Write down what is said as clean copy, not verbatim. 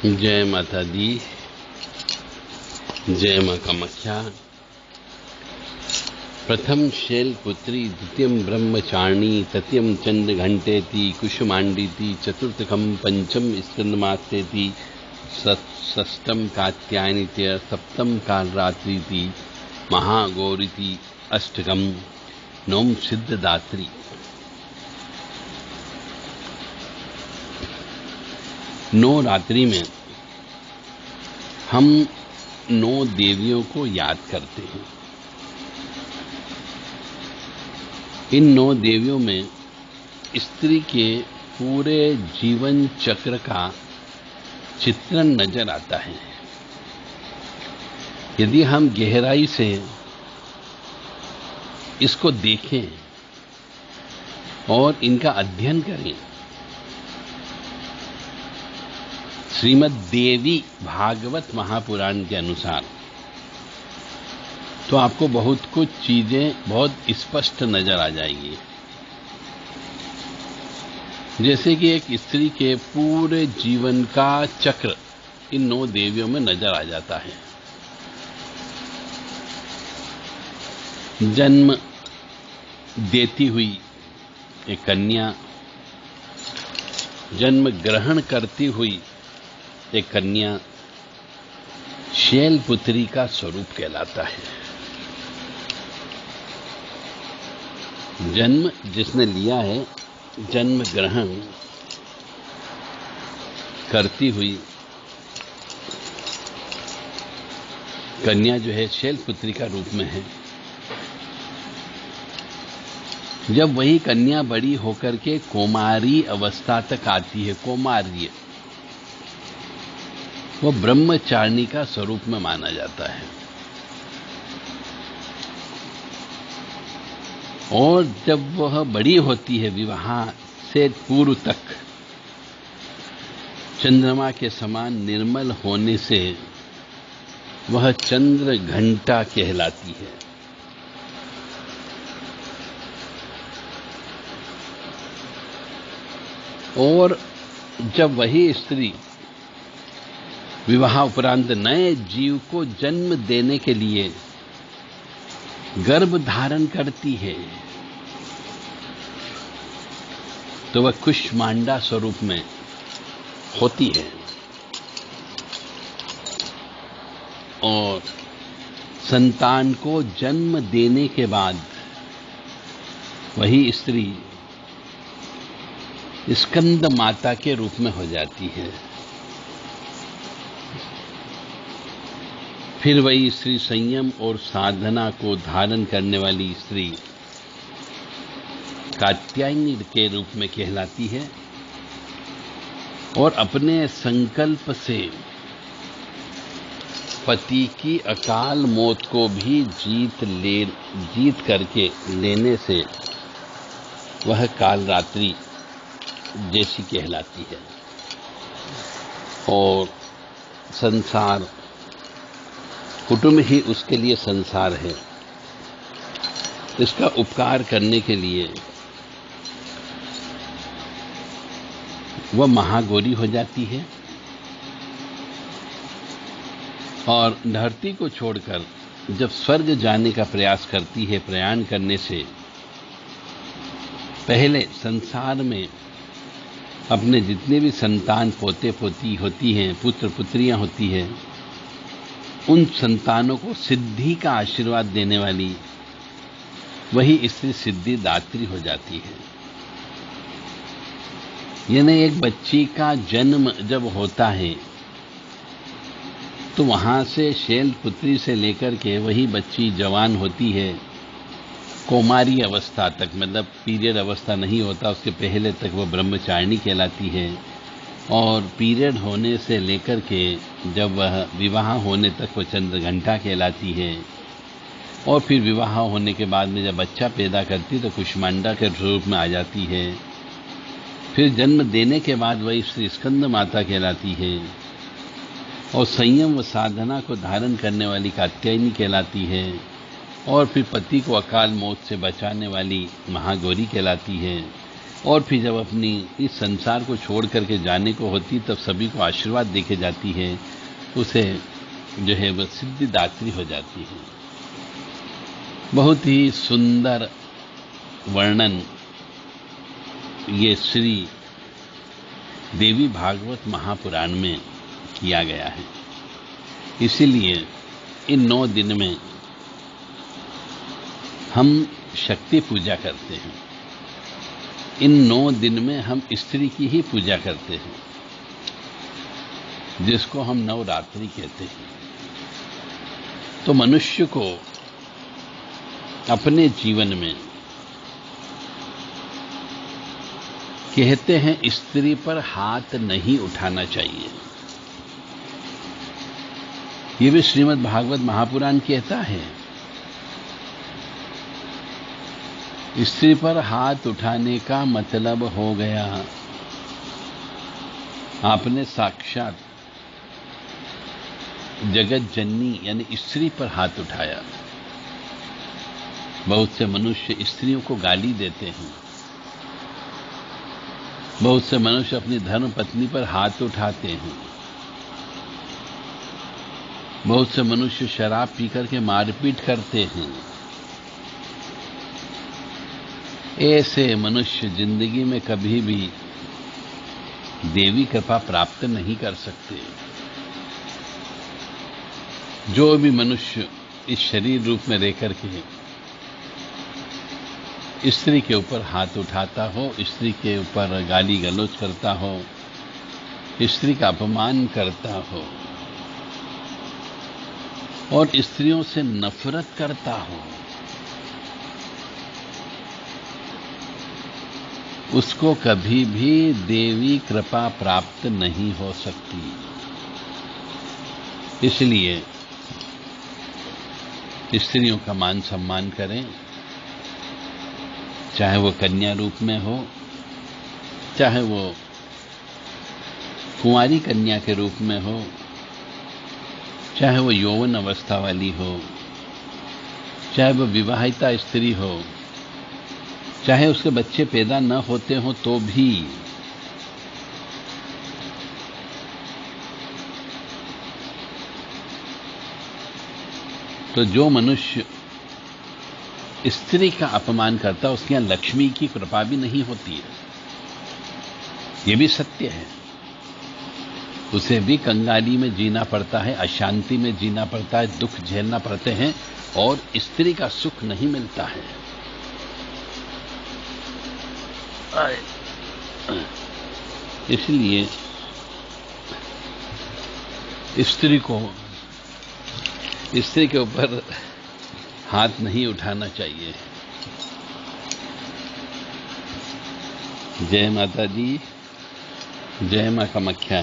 जय माता दी, जय मां कामाख्या। प्रथम शैलपुत्री, द्वितीयं ब्रह्मचारिणी, तृतीयं चंद्रघंटेति, कुसुमांडीति, चतुर्थकं पंचम स्कंदमास्तेति, षष्ठं कात्यायनीति, सप्तम कालरात्रीति, महागौरीति, अष्टकम नवम सिद्धदात्री। नौ रात्रि में हम 9 देवियों को याद करते हैं। इन 9 देवियों में स्त्री के पूरे जीवन चक्र का चित्रण नजर आता है। यदि हम गहराई से इसको देखें और इनका अध्ययन करें, श्रीमद् देवी भागवत महापुराण के अनुसार, तो आपको बहुत कुछ चीजें बहुत स्पष्ट नजर आ जाएंगी। जैसे कि एक स्त्री के पूरे जीवन का चक्र इन 9 देवियों में नजर आ जाता है। जन्म देती हुई एक कन्या, जन्म ग्रहण करती हुई एक कन्या शैलपुत्री का स्वरूप कहलाता है। जन्म जिसने लिया है, जन्म ग्रहण करती हुई कन्या जो है शैलपुत्री का रूप में है। जब वही कन्या बड़ी होकर के कौमारी अवस्था तक आती है, कौमार्य, वो ब्रह्मचारिणी का स्वरूप में माना जाता है। और जब वह बड़ी होती है, विवाह से पूर्व तक चंद्रमा के समान निर्मल होने से वह चंद्र घंटा कहलाती है। और जब वही स्त्री विवाह उपरांत नए जीव को जन्म देने के लिए गर्भ धारण करती है, तो वह कुष्मांडा स्वरूप में होती है। और संतान को जन्म देने के बाद वही स्त्री स्कंद माता के रूप में हो जाती है। फिर वही स्त्री संयम और साधना को धारण करने वाली स्त्री कात्यायनी के रूप में कहलाती है। और अपने संकल्प से पति की अकाल मौत को भी जीत करके लेने से वह कालरात्रि जैसी कहलाती है। और संसार, कुटुंब ही उसके लिए संसार है। इसका उपकार करने के लिए वह महागौरी हो जाती है। और धरती को छोड़कर जब स्वर्ग जाने का प्रयास करती है, प्रयाण करने से पहले संसार में अपने जितने भी संतान, पोते पोती होती हैं, पुत्र पुत्रियां होती हैं, उन संतानों को सिद्धि का आशीर्वाद देने वाली वही स्त्री सिद्धिदात्री हो जाती है। यानी एक बच्ची का जन्म जब होता है, तो वहां से शैलपुत्री से लेकर के वही बच्ची जवान होती है, कौमारी अवस्था तक, मतलब पीरियड अवस्था नहीं होता उसके पहले तक वह ब्रह्मचारिणी कहलाती है। और पीरियड होने से लेकर के जब वह विवाह होने तक वह चंद्रघंटा कहलाती है। और फिर विवाह होने के बाद में जब बच्चा पैदा करती तो कुष्मांडा के रूप में आ जाती है। फिर जन्म देने के बाद वही श्री स्कंद माता कहलाती है। और संयम व साधना को धारण करने वाली कात्यायनी कहलाती है। और फिर पति को अकाल मौत से बचाने वाली महागौरी कहलाती है। और फिर जब अपनी इस संसार को छोड़ करके जाने को होती तब सभी को आशीर्वाद देके जाती है, उसे जो है वह सिद्धिदात्री हो जाती है। बहुत ही सुंदर वर्णन ये श्री देवी भागवत महापुराण में किया गया है। इसीलिए इन 9 दिन में हम शक्ति पूजा करते हैं। इन 9 दिन में हम स्त्री की ही पूजा करते हैं, जिसको हम नवरात्रि कहते हैं। तो मनुष्य को अपने जीवन में कहते हैं स्त्री पर हाथ नहीं उठाना चाहिए। ये भी श्रीमद् भागवत महापुराण कहता है, स्त्री पर हाथ उठाने का मतलब हो गया आपने साक्षात जगत जननी यानी स्त्री पर हाथ उठाया। बहुत से मनुष्य स्त्रियों को गाली देते हैं, बहुत से मनुष्य अपनी धर्म पत्नी पर हाथ उठाते हैं, बहुत से मनुष्य शराब पीकर के मारपीट करते हैं। ऐसे मनुष्य जिंदगी में कभी भी देवी कृपा प्राप्त नहीं कर सकते। जो भी मनुष्य इस शरीर रूप में रहकर के स्त्री के ऊपर हाथ उठाता हो, स्त्री के ऊपर गाली गलौज करता हो, स्त्री का अपमान करता हो और स्त्रियों से नफरत करता हो, उसको कभी भी देवी कृपा प्राप्त नहीं हो सकती। इसलिए स्त्रियों का मान सम्मान करें, चाहे वो कन्या रूप में हो, चाहे वो कुंवारी कन्या के रूप में हो, चाहे वो यौवन अवस्था वाली हो, चाहे वो विवाहिता स्त्री हो, चाहे उसके बच्चे पैदा न होते हो तो भी तो जो मनुष्य स्त्री का अपमान करता है उसके यहां लक्ष्मी की कृपा भी नहीं होती है। ये भी सत्य है। उसे भी कंगाली में जीना पड़ता है, अशांति में जीना पड़ता है, दुख झेलना पड़ते हैं और स्त्री का सुख नहीं मिलता है। इसलिए स्त्री के ऊपर हाथ नहीं उठाना चाहिए। जय माता दी, जय मां कामाख्या।